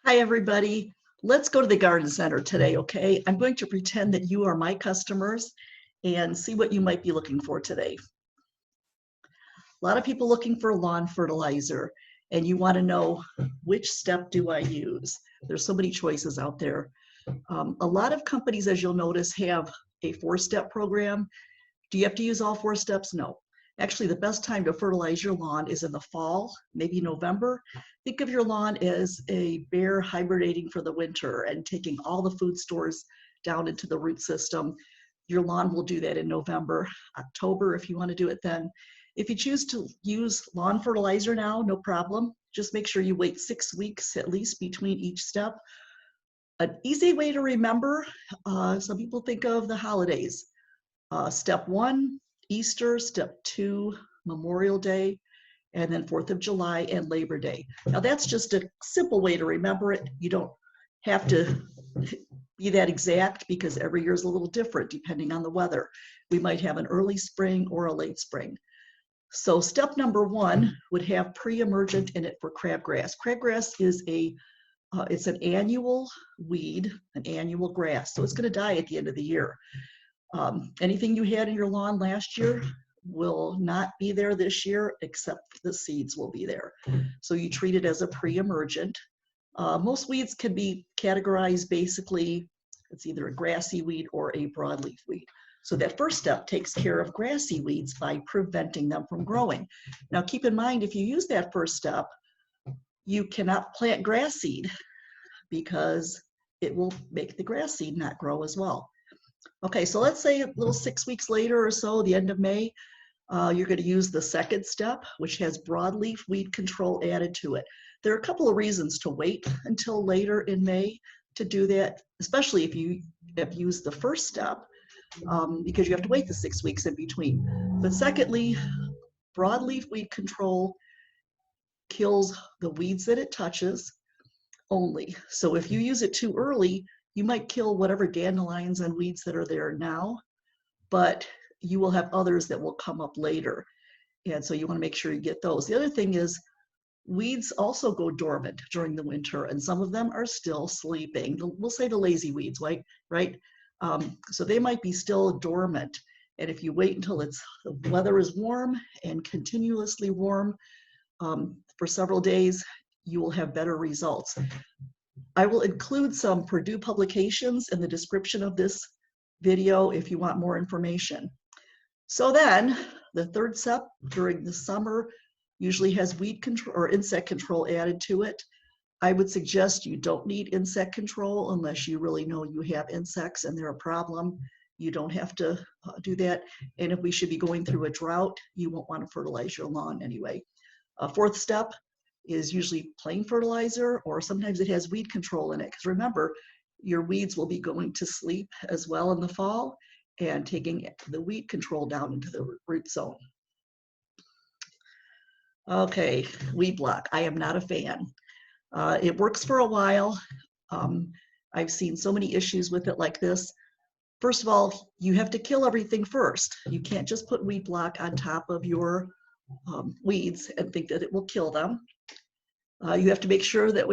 Hi, everybody. Let's go to the garden center today, okay? I'm going to pretend that you are my customers and see what you might be looking for today. A lot of people looking for lawn fertilizer, and you want to know which step do I use? There's so many choices out there. A lot of companies, as you'll notice, have a 4-step program. Do you have to use all 4 steps? No. Actually, the best time to fertilize your lawn is in the fall, maybe November. Think of your lawn as a bear hibernating for the winter and taking all the food stores down into the root system. Your lawn will do that in November, October, if you want to do it then. If you choose to use lawn fertilizer now, no problem. Just make sure you wait 6 weeks at least between each step. An easy way to remember, some people think of the holidays. Step 1, Easter. Step 2, Memorial Day, and then 4th of July and Labor Day. Now that's just a simple way to remember it. You don't have to be that exact because every year is a little different depending on the weather. We might have an early spring or a late spring. So step number 1 would have pre-emergent in it for crabgrass. Crabgrass is it's an annual weed, an annual grass, so it's going to die at the end of the year. Anything you had in your lawn last year will not be there this year, except the seeds will be there. So you treat it as a pre-emergent. Most weeds can be categorized basically, it's either a grassy weed or a broadleaf weed. So that first step takes care of grassy weeds by preventing them from growing. Now keep in mind, if you use that first step, you cannot plant grass seed because it will make the grass seed not grow as well. Okay, so let's say a little 6 weeks later or so, the end of May, you're going to use the second step, which has broadleaf weed control added to it. There are a couple of reasons to wait until later in May to do that, especially if you have used the first step, because you have to wait the 6 weeks in between. But secondly, broadleaf weed control kills the weeds that it touches only. So if you use it too early, you might kill whatever dandelions and weeds that are there now, but you will have others that will come up later. And so you want to make sure you get those. The other thing is weeds also go dormant during the winter, and some of them are still sleeping. We'll say the lazy weeds, right? So they might be still dormant. And if you wait until the weather is warm and continuously warm for several days, you will have better results. I will include some Purdue publications in the description of this video if you want more information. So then, the third step during the summer usually has weed control or insect control added to it. I would suggest you don't need insect control unless you really know you have insects and they're a problem. You don't have to do that. And if we should be going through a drought, you won't want to fertilize your lawn anyway. Fourth step is usually plain fertilizer, or sometimes it has weed control in it. Because remember, your weeds will be going to sleep as well in the fall and taking the weed control down into the root zone. Okay, weed block. I am not a fan. It works for a while. I've seen so many issues with it like this. First of all, you have to kill everything first. You can't just put weed block on top of your weeds and think that it will kill them. You have to make sure that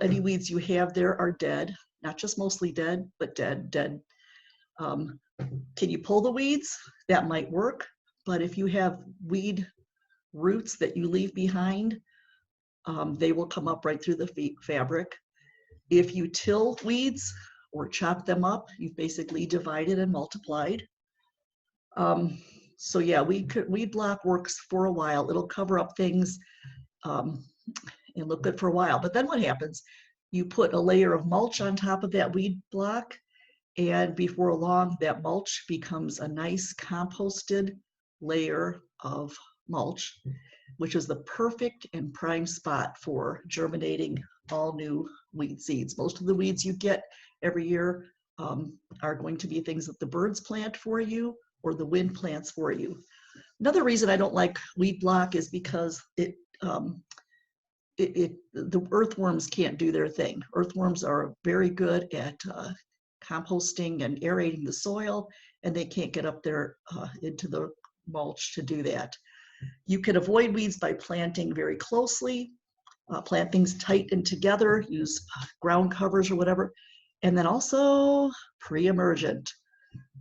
any weeds you have there are dead, not just mostly dead, but dead. Can you pull the weeds? That might work, but if you have weed roots that you leave behind, they will come up right through the fabric. If you till weeds or chop them up, you've basically divided and multiplied. So yeah, weed block works for a while. It'll cover up things and look good for a while. But then what happens? You put a layer of mulch on top of that weed block, and before long, that mulch becomes a nice composted layer of mulch, which is the perfect and prime spot for germinating all new weed seeds. Most of the weeds you get every year are going to be things that the birds plant for you or the wind plants for you. Another reason I don't like weed block is because the earthworms can't do their thing. Earthworms are very good at composting and aerating the soil, and they can't get up there into the mulch to do that. You can avoid weeds by planting very closely Plant things tight and together, use ground covers or whatever. And then also pre-emergent.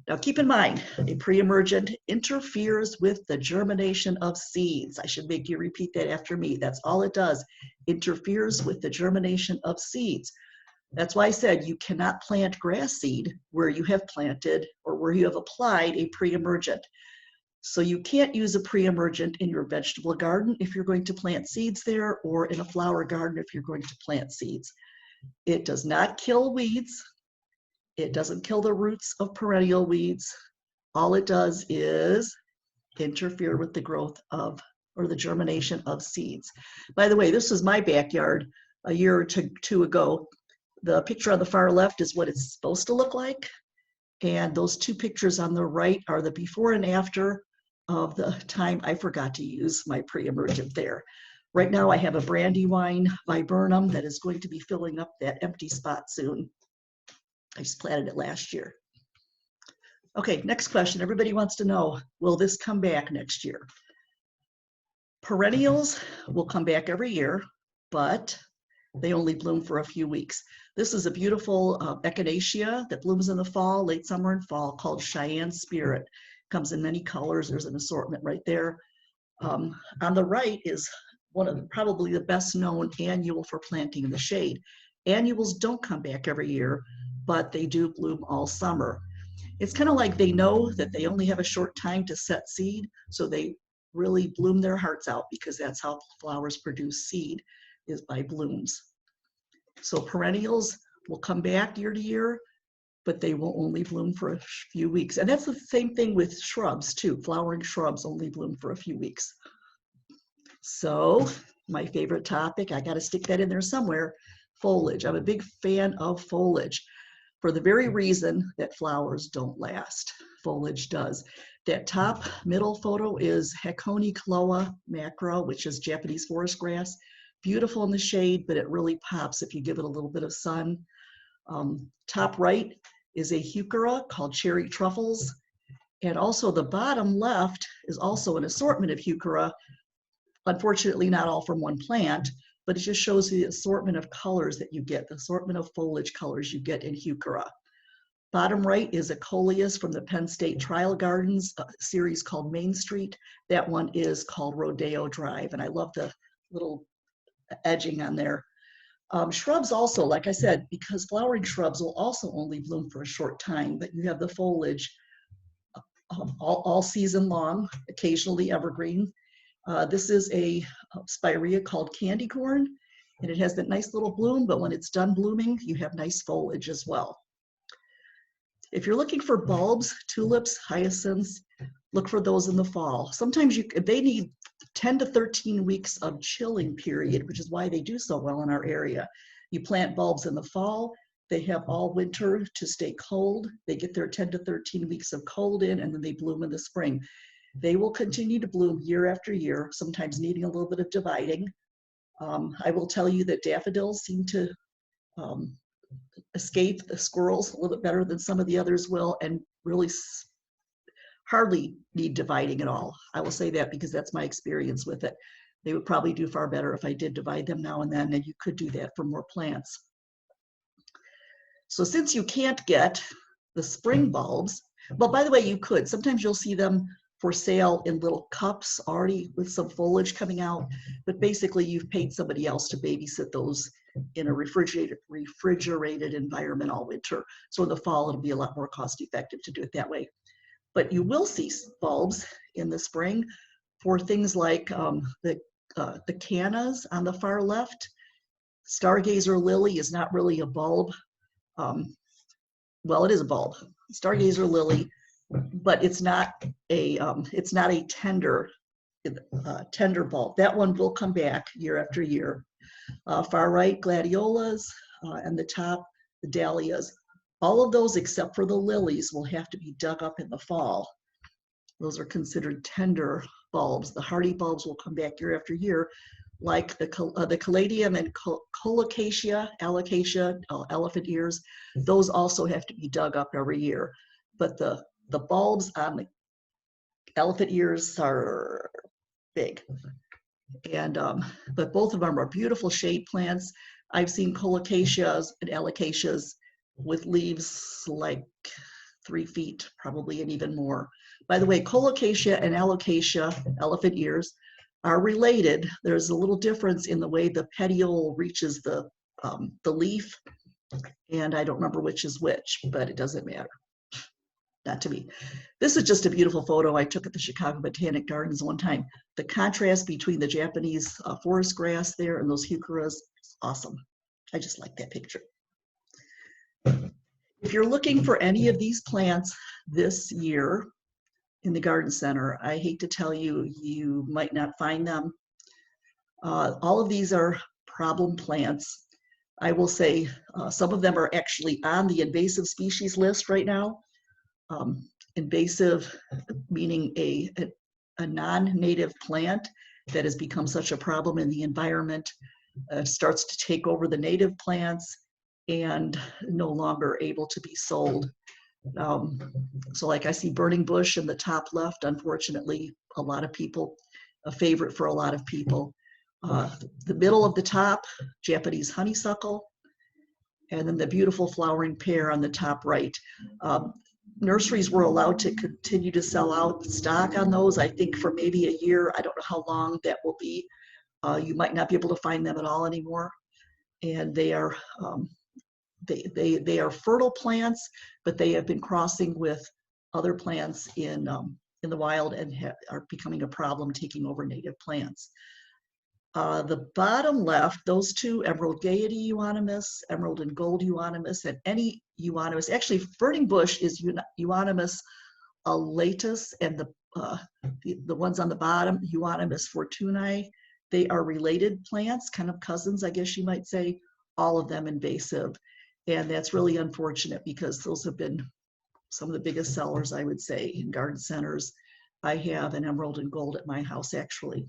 Now keep in mind, a pre-emergent interferes with the germination of seeds. I should make you repeat that after me. That's all it does, interferes with the germination of seeds. That's why I said you cannot plant grass seed where you have planted or where you have applied a pre-emergent. So you can't use a pre-emergent in your vegetable garden if you're going to plant seeds there, or in a flower garden if you're going to plant seeds. It does not kill weeds. It doesn't kill the roots of perennial weeds. All it does is interfere with the growth of, or the germination of seeds. By the way, this is my backyard a year or two ago. The picture on the far left is what it's supposed to look like. And those two pictures on the right are the before and after of the time I forgot to use my pre-emergent there. Right now I have a brandywine viburnum that is going to be filling up that empty spot soon. I just planted it last year. Okay, next question. Everybody wants to know, will this come back next year? Perennials will come back every year, but they only bloom for a few weeks. This is a beautiful echinacea that blooms in the fall, late summer and fall, called Cheyenne Spirit. Comes in many colors. There's an assortment right there. On the right is one of the, probably the best known annual for planting in the shade. Annuals don't come back every year, but they do bloom all summer. It's kind of like they know that they only have a short time to set seed, so they really bloom their hearts out, because that's how flowers produce seed, is by blooms. So perennials will come back year to year, but they will only bloom for a few weeks. And that's the same thing with shrubs too. Flowering shrubs only bloom for a few weeks. So my favorite topic, I got to stick that in there somewhere, foliage. I'm a big fan of foliage for the very reason that flowers don't last. Foliage does. That top middle photo is Heconicloa macro, which is Japanese forest grass. Beautiful in the shade, but it really pops if you give it a little bit of sun. Top right is a heuchera called cherry truffles. And also the bottom left is also an assortment of heuchera. Unfortunately, not all from one plant, but it just shows the assortment of colors that you get, the assortment of foliage colors you get in heuchera. Bottom right is a coleus from the Penn State Trial Gardens, a series called Main Street. That one is called Rodeo Drive, and I love the little edging on there. Shrubs also, like I said, because flowering shrubs will also only bloom for a short time, but you have the foliage all season long, occasionally evergreen. This is a spirea called candy corn, and it has that nice little bloom, but when it's done blooming, you have nice foliage as well. If you're looking for bulbs, tulips, hyacinths, look for those in the fall. Sometimes they need 10 to 13 weeks of chilling period, which is why they do so well in our area. You plant bulbs in the fall, they have all winter to stay cold. They get their 10 to 13 weeks of cold in, and then they bloom in the spring. They will continue to bloom year after year, sometimes needing a little bit of dividing. I will tell you that daffodils seem to escape the squirrels a little bit better than some of the others will, and really hardly need dividing at all. I will say that because that's my experience with it. They would probably do far better if I did divide them now and then, and you could do that for more plants. So since you can't get the spring bulbs, well, by the way, you could. Sometimes you'll see them for sale in little cups already with some foliage coming out, but basically you've paid somebody else to babysit those in a refrigerated environment all winter. So in the fall, it'll be a lot more cost effective to do it that way. But you will see bulbs in the spring for things like the cannas on the far left. Stargazer lily is not really a bulb. Well, it is a bulb. Stargazer lily, but it's not a tender bulb. That one will come back year after year. Far right, gladiolas, and the top, the dahlias. All of those except for the lilies will have to be dug up in the fall. Those are considered tender bulbs. The hardy bulbs will come back year after year, like the Caladium and Colocasia, Alocasia, elephant ears. Those also have to be dug up every year. But the bulbs on the elephant ears are big. And but both of them are beautiful shade plants. I've seen Colocasias and Alocasias with leaves like 3 feet, probably, and even more. By the way, Colocasia and Alocasia, elephant ears, are related. There's a little difference in the way the petiole reaches the leaf, and I don't remember which is which, but it doesn't matter. Not to me. This is just a beautiful photo I took at the Chicago Botanic Gardens one time. The contrast between the Japanese forest grass there and those heucheras is awesome. I just like that picture. If you're looking for any of these plants this year in the garden center, I hate to tell you, you might not find them. All of these are problem plants. I will say some of them are actually on the invasive species list right now. Invasive meaning a non-native plant that has become such a problem in the environment, starts to take over the native plants and no longer able to be sold. So like I see burning bush in the top left, unfortunately, a favorite for a lot of people. The middle of the top, Japanese honeysuckle, and then the beautiful flowering pear on the top right. Nurseries were allowed to continue to sell out stock on those, I think, for maybe a year. I don't know how long that will be. You might not be able to find them at all anymore. And they are they are fertile plants, but they have been crossing with other plants in the wild and are becoming a problem, taking over native plants. The bottom left, those two, Emerald Gaiety Euonymus, Emerald and Gold Euonymus, and any Euonymus. Actually, burning bush is Euonymus alatus, and the ones on the bottom, Euonymus fortunei. They are related plants, kind of cousins, I guess you might say, all of them invasive. And that's really unfortunate because those have been some of the biggest sellers, I would say, in garden centers. I have an emerald and gold at my house, actually.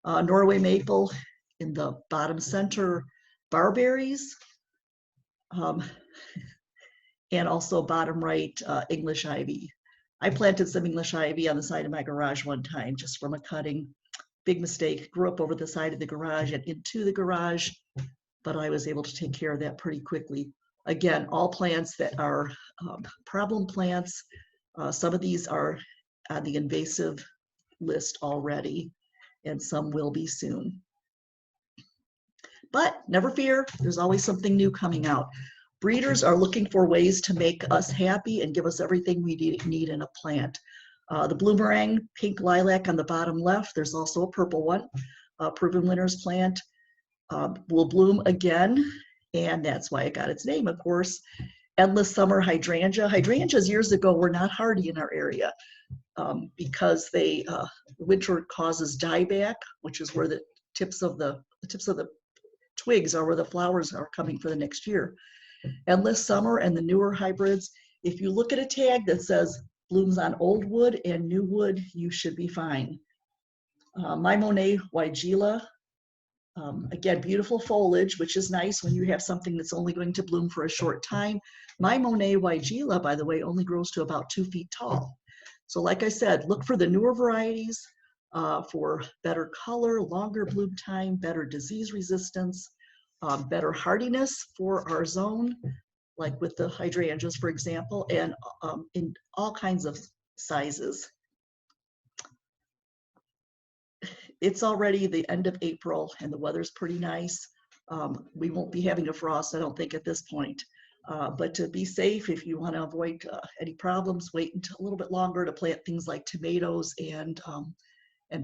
Norway maple in the bottom center, barberries, and also bottom right, English ivy. I planted some English ivy on the side of my garage one time just from a cutting. Big mistake, grew up over the side of the garage and into the garage, but I was able to take care of that pretty quickly. Again, all plants that are problem plants. Some of these are on the invasive list already, and some will be soon. But never fear, there's always something new coming out. Breeders are looking for ways to make us happy and give us everything we need in a plant. The bloomerang, pink lilac on the bottom left, there's also a purple one. Proven winners plant will bloom again, and that's why it got its name, of course. Endless summer hydrangea. Hydrangeas years ago were not hardy in our area because winter causes dieback, which is where the tips of the twigs are where the flowers are coming for the next year. Endless summer and the newer hybrids, if you look at a tag that says blooms on old wood and new wood, you should be fine. My Monet Weigela, again, beautiful foliage, which is nice when you have something that's only going to bloom for a short time. My Monet Weigela, by the way, only grows to about 2 feet tall. So like I said, look for the newer varieties for better color, longer bloom time, better disease resistance, better hardiness for our zone, like with the hydrangeas, for example, and in all kinds of sizes. It's already the end of April and the weather's pretty nice. We won't be having a frost, I don't think, at this point. But to be safe, if you want to avoid any problems, wait until a little bit longer to plant things like tomatoes and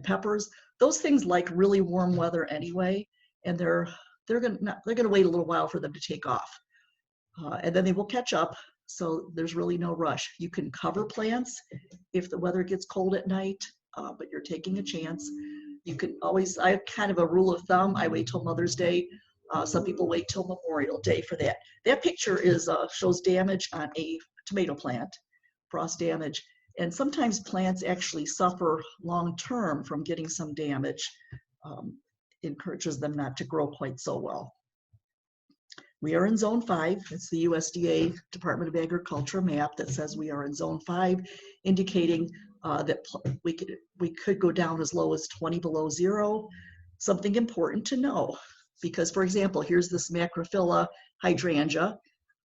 peppers. Those things like really warm weather anyway, and they're gonna wait a little while for them to take off, and then they will catch up. So there's really no rush. You can cover plants if the weather gets cold at night, but you're taking a chance. You can always, I have kind of a rule of thumb, I wait till Mother's Day. Some people wait till Memorial Day for that. That picture shows damage on a tomato plant, frost damage. And sometimes plants actually suffer long-term from getting some damage. Encourages them not to grow quite so well. We are in Zone 5. It's the USDA Department of Agriculture map that says we are in Zone 5, indicating that we could go down as low as 20 below zero. something important to know. Because, for example, here's this Macrophylla hydrangea.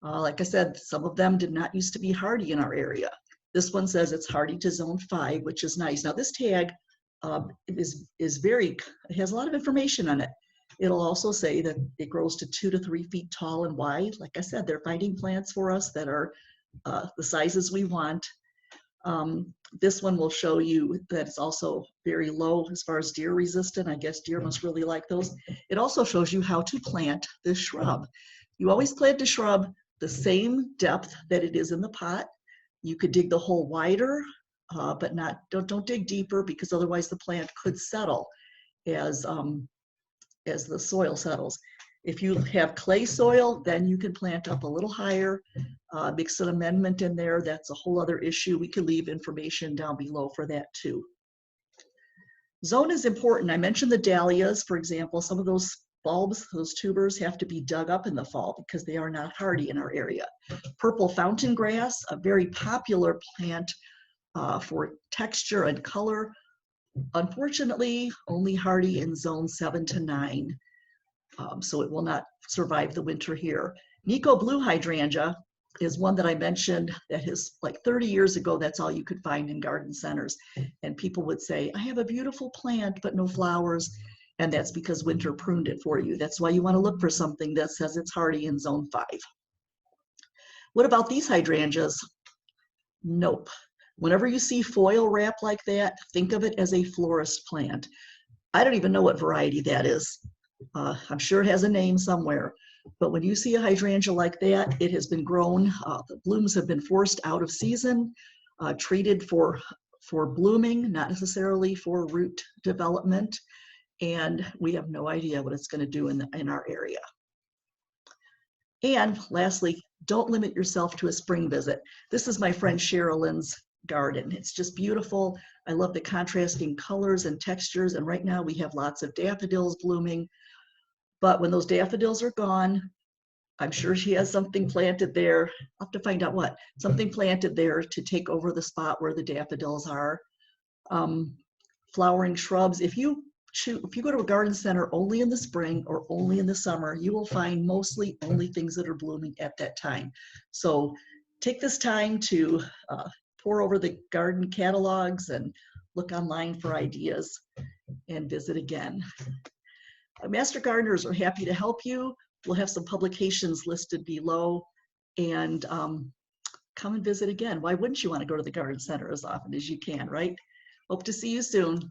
Like I said, some of them did not used to be hardy in our area. This one says it's hardy to zone 5, which is nice. Now this tag it has a lot of information on it. It'll also say that it grows to 2 to 3 feet tall and wide. Like I said, they're finding plants for us that are the sizes we want. This one will show you that it's also very low as far as deer resistant. I guess deer must really like those. It also shows you how to plant this shrub. You always plant a shrub the same depth that it is in the pot. You could dig the hole wider, but don't dig deeper, because otherwise the plant could settle as the soil settles. If you have clay soil, then you can plant up a little higher, mix an amendment in there. That's a whole other issue. We could leave information down below for that too. Zone is important. I mentioned the dahlias, for example. Some of those bulbs, those tubers, have to be dug up in the fall because they are not hardy in our area. Purple fountain grass, a very popular plant for texture and color. Unfortunately, only hardy in zone 7 to 9. So it will not survive the winter here. Nico blue hydrangea is one that I mentioned that is like 30 years ago, that's all you could find in garden centers. And people would say, I have a beautiful plant, but no flowers. And that's because winter pruned it for you. That's why you want to look for something that says it's hardy in zone 5. What about these hydrangeas? Nope. Whenever you see foil wrap like that, think of it as a florist plant. I don't even know what variety that is. I'm sure it has a name somewhere. But when you see a hydrangea like that, it has been grown. The blooms have been forced out of season, treated for blooming, not necessarily for root development. And we have no idea what it's going to do in our area. And lastly, don't limit yourself to a spring visit. This is my friend Sherilyn's garden. It's just beautiful. I love the contrasting colors and textures. And right now we have lots of daffodils blooming. But when those daffodils are gone, I'm sure she has something planted there. I'll have to find out what. Something planted there to take over the spot where the daffodils are. Flowering shrubs. If you go to a garden center only in the spring or only in the summer, you will find mostly only things that are blooming at that time. So take this time to pour over the garden catalogs and look online for ideas and visit again. Master gardeners are happy to help you. We'll have some publications listed below, and come and visit again. Why wouldn't you want to go to the garden center as often as you can, right? Hope to see you soon.